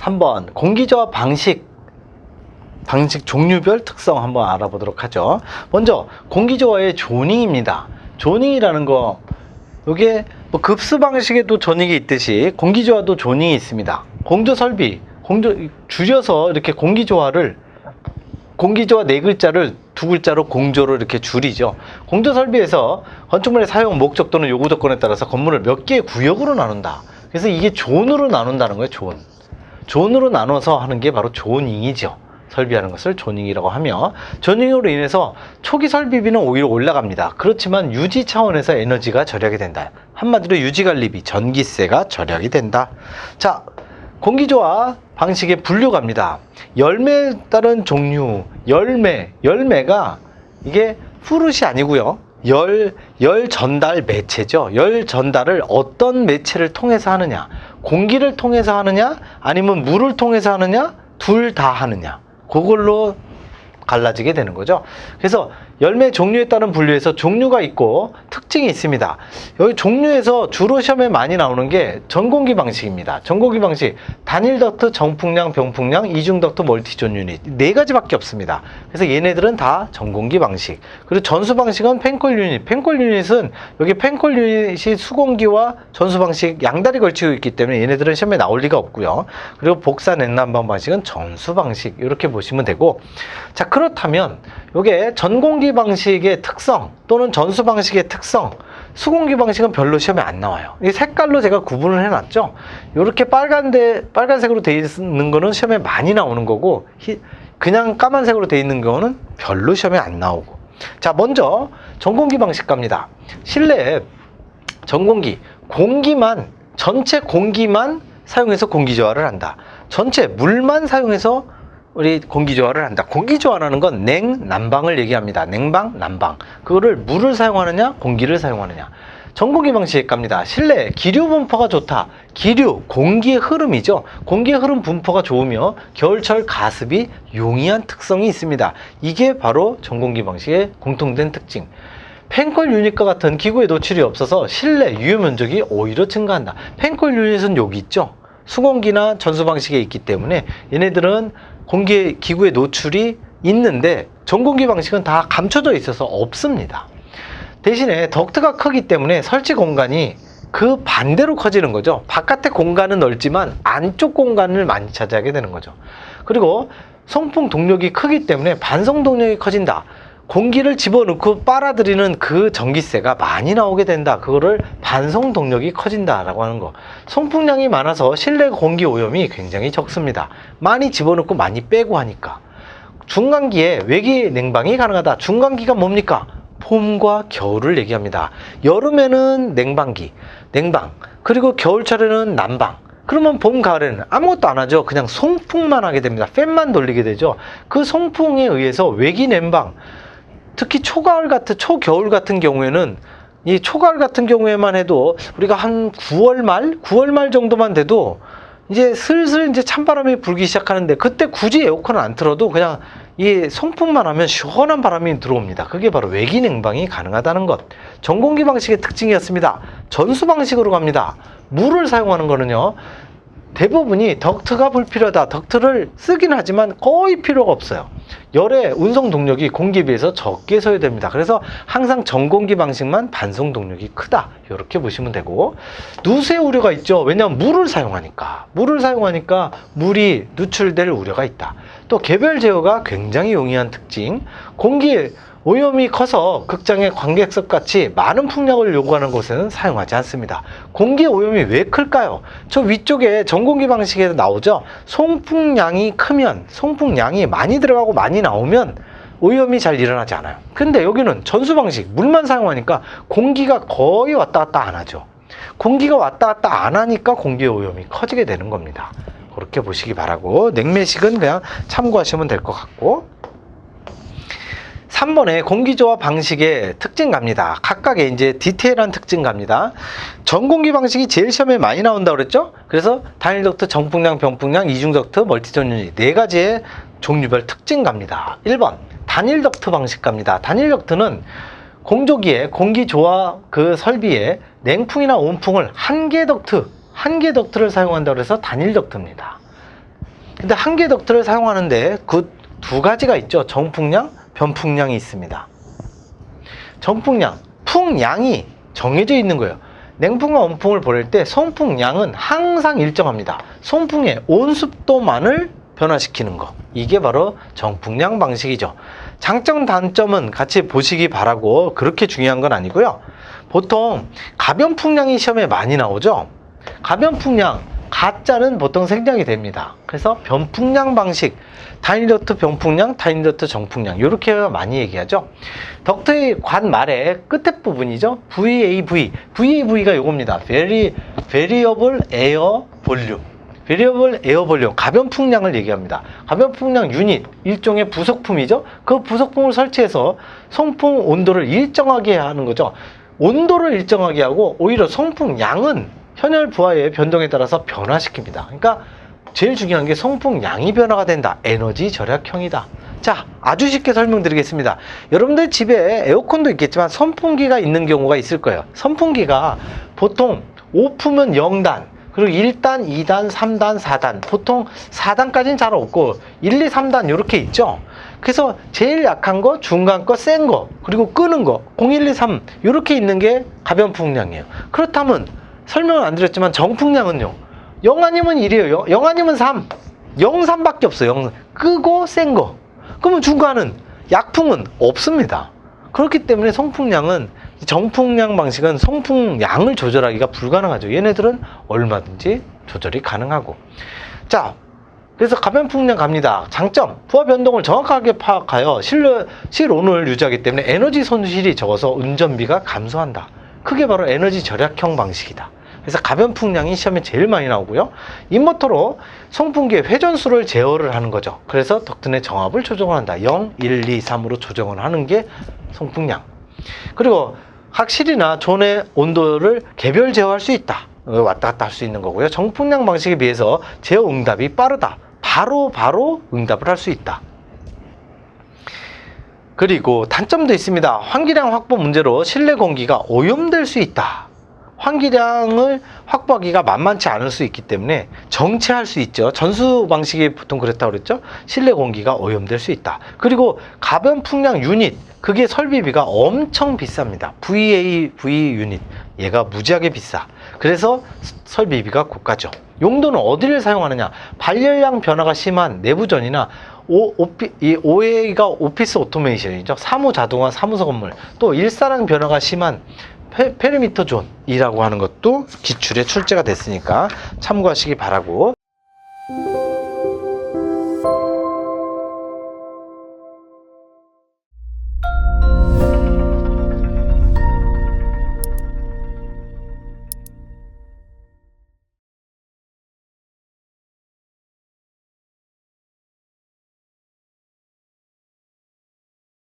한번 공기조화 방식 종류별 특성 한번 알아보도록 하죠. 먼저 공기조화의 조닝입니다. 조닝이라는 거, 이게 뭐 급수 방식에도 조닝이 있듯이 공기조화도 조닝이 있습니다. 공조설비, 줄여서 이렇게 공기조화 네 글자를 두 글자로 공조로 이렇게 줄이죠. 공조설비에서 건축물의 사용 목적 또는 요구 조건에 따라서 건물을 몇 개의 구역으로 나눈다. 그래서 이게 존으로 나눈다는 거예요. 존으로 나눠서 하는 게 바로 조닝이죠. 설비하는 것을 조닝이라고 하며, 조닝으로 인해서 초기 설비비는 오히려 올라갑니다. 그렇지만 유지 차원에서 에너지가 절약이 된다. 한마디로 유지관리비, 전기세가 절약이 된다. 자, 공기조화 방식의 분류갑니다. 열매에 따른 종류, 열매가 이게 fruit이 아니고요. 열 전달 매체죠. 열 전달을 어떤 매체를 통해서 하느냐, 공기를 통해서 하느냐, 아니면 물을 통해서 하느냐, 둘 다 하느냐, 그걸로 갈라지게 되는 거죠. 그래서 열매 종류에 따른 분류에서 종류가 있고 특징이 있습니다. 여기 종류에서 주로 시험에 많이 나오는 게 전공기 방식입니다. 전공기 방식, 단일 덕트, 정풍량, 병풍량, 이중 덕트, 멀티존 유닛, 네 가지밖에 없습니다. 그래서 얘네들은 다 전공기 방식. 그리고 전수 방식은 펜콜 유닛. 펜콜 유닛은 여기 펜콜 유닛이 수공기와 전수 방식 양다리 걸치고 있기 때문에 얘네들은 시험에 나올 리가 없고요. 그리고 복사 냉난방 방식은 전수 방식, 이렇게 보시면 되고, 자, 그렇다면 이게 전공기 방식의 특성 또는 전수 방식의 특성, 수공기 방식은 별로 시험에 안 나와요. 이 색깔로 제가 구분을 해놨죠. 이렇게 빨간색으로 되어 있는 거는 시험에 많이 나오는 거고, 그냥 까만색으로 되어 있는 거는 별로 시험에 안 나오고. 자, 먼저 전공기 방식 갑니다. 실내에 전공기, 전체 공기만 사용해서 공기조화를 한다. 전체 물만 사용해서 우리 공기조화를 한다. 공기조화라는 건 냉난방을 얘기합니다. 냉방, 난방. 그거를 물을 사용하느냐, 공기를 사용하느냐. 전공기 방식에 갑니다. 실내 기류 분포가 좋다. 기류, 공기의 흐름이죠. 공기의 흐름 분포가 좋으며 겨울철 가습이 용이한 특성이 있습니다. 이게 바로 전공기 방식의 공통된 특징. 펜콜 유닛과 같은 기구의 노출이 없어서 실내 유효 면적이 오히려 증가한다. 펜콜 유닛은 여기 있죠. 수공기나 전수 방식에 있기 때문에 얘네들은 기구의 노출이 있는데 전공기 방식은 다 감춰져 있어서 없습니다. 대신에 덕트가 크기 때문에 설치 공간이 그 반대로 커지는 거죠. 바깥의 공간은 넓지만 안쪽 공간을 많이 차지하게 되는 거죠. 그리고 송풍 동력이 크기 때문에 반송 동력이 커진다. 공기를 집어넣고 빨아들이는 그 전기세가 많이 나오게 된다. 그거를 반송 동력이 커진다라고 하는 거. 송풍량이 많아서 실내 공기 오염이 굉장히 적습니다. 많이 집어넣고 많이 빼고 하니까. 중간기에 외기 냉방이 가능하다. 중간기가 뭡니까? 봄과 겨울을 얘기합니다. 여름에는 냉방. 그리고 겨울철에는 난방. 그러면 봄, 가을에는 아무것도 안 하죠. 그냥 송풍만 하게 됩니다. 팬만 돌리게 되죠. 그 송풍에 의해서 외기 냉방, 특히 초겨울 같은 경우에는, 이 초가을 같은 경우에만 해도 우리가 한 9월 말 정도만 돼도 이제 슬슬 이제 찬바람이 불기 시작하는데, 그때 굳이 에어컨을 안 틀어도 그냥 이 송풍만 하면 시원한 바람이 들어옵니다. 그게 바로 외기 냉방이 가능하다는 것. 전공기 방식의 특징이었습니다. 전수 방식으로 갑니다. 물을 사용하는 거는요, 대부분이 덕트가 불필요하다. 덕트를 쓰긴 하지만 거의 필요가 없어요. 열의 운송 동력이 공기에 비해서 적게 소요됩니다. 그래서 항상 전공기 방식만 반송 동력이 크다. 이렇게 보시면 되고, 누수의 우려가 있죠. 왜냐하면 물을 사용하니까 물이 누출될 우려가 있다. 또 개별 제어가 굉장히 용이한 특징. 공기 오염이 커서 극장의 관객석 같이 많은 풍력을 요구하는 곳에는 사용하지 않습니다. 공기 오염이 왜 클까요? 저 위쪽에 전공기 방식에서 나오죠. 송풍량이 크면, 송풍량이 많이 들어가고 많이 나오면 오염이 잘 일어나지 않아요. 근데 여기는 전수 방식, 물만 사용하니까 공기가 거의 왔다 갔다 안 하죠. 공기가 왔다 갔다 안 하니까 공기 오염이 커지게 되는 겁니다. 그렇게 보시기 바라고, 냉매식은 그냥 참고하시면 될 것 같고. 3번에 공기조화 방식의 특징 갑니다. 각각의 이제 디테일한 특징 갑니다. 전공기 방식이 제일 시험에 많이 나온다고 그랬죠? 그래서 단일 덕트, 정풍량, 병풍량, 이중 덕트, 멀티존 유닛, 네 가지의 종류별 특징 갑니다. 1번 단일 덕트 방식 갑니다. 단일 덕트는 공조기에 공기조화 그 설비에 냉풍이나 온풍을 한 개 덕트를 사용한다고 해서 단일 덕트입니다. 근데 한 개 덕트를 사용하는데 그 두 가지가 있죠. 정풍량, 변풍량이 있습니다. 정풍량, 풍량이 정해져 있는 거예요. 냉풍과 온풍을 보낼 때 송풍량은 항상 일정합니다. 송풍의 온습도만을 변화시키는 거, 이게 바로 정풍량 방식이죠. 장점 단점은 같이 보시기 바라고, 그렇게 중요한 건 아니고요. 보통 가변풍량이 시험에 많이 나오죠. 가변풍량, 가짜는 보통 생략이 됩니다. 그래서 변풍량 방식, 다이덕트 변풍량, 다이덕트 정풍량, 이렇게 많이 얘기하죠. 덕트의 관 말의 끝에 부분이죠. VAV가 이겁니다. Variable Air Volume. Variable Air Volume, 가변풍량을 얘기합니다. 가변풍량 유닛, 일종의 부속품이죠. 그 부속품을 설치해서 송풍 온도를 일정하게 하는 거죠. 온도를 일정하게 하고 오히려 송풍량은 현열 부하의 변동에 따라서 변화시킵니다. 그러니까 제일 중요한 게 송풍량이 변화가 된다. 에너지 절약형이다. 자, 아주 쉽게 설명드리겠습니다. 여러분들 집에 에어컨도 있겠지만 선풍기가 있는 경우가 있을 거예요. 선풍기가 보통 오프면 0단, 그리고 1단, 2단, 3단, 4단, 보통 4단까지는 잘 없고 1, 2, 3단 이렇게 있죠. 그래서 제일 약한 거, 중간 거, 센 거, 그리고 끄는 거 0, 1, 2, 3 이렇게 있는 게 가변풍량이에요. 그렇다면 설명은 안 드렸지만 정풍량은요, 0 아니면 1이에요. 0 아니면 3, 0, 3밖에 없어요. 0, 끄고 센 거. 그러면 중간은, 약풍은 없습니다. 그렇기 때문에 송풍량은, 정풍량 방식은 송풍량을 조절하기가 불가능하죠. 얘네들은 얼마든지 조절이 가능하고. 자, 그래서 가변풍량 갑니다. 장점, 부하 변동을 정확하게 파악하여 실온을 유지하기 때문에 에너지 손실이 적어서 운전비가 감소한다. 그게 바로 에너지 절약형 방식이다. 그래서 가변풍량이 시험에 제일 많이 나오고요. 인버터로 송풍기의 회전수를 제어를 하는 거죠. 그래서 덕트 내 정압을 조정을 한다. 0, 1, 2, 3으로 조정을 하는 게 송풍량. 그리고 각 실이나 존의 온도를 개별 제어할 수 있다. 왔다 갔다 할 수 있는 거고요. 정풍량 방식에 비해서 제어 응답이 빠르다. 바로 응답을 할 수 있다. 그리고 단점도 있습니다. 환기량 확보 문제로 실내 공기가 오염될 수 있다. 환기량을 확보하기가 만만치 않을 수 있기 때문에 정체할 수 있죠. 전수 방식이 보통 그랬다고 그랬죠. 실내 공기가 오염될 수 있다. 그리고 가변풍량 유닛, 그게 설비비가 엄청 비쌉니다. VAV 유닛, 얘가 무지하게 비싸. 그래서 설비비가 고가죠. 용도는 어디를 사용하느냐, 발열량 변화가 심한 내부전이나 OA가 오피스 오토메이션이죠. 사무 자동화 사무소 건물, 또 일사량 변화가 심한 페리미터 존이라고 하는 것도 기출에 출제가 됐으니까 참고하시기 바라고.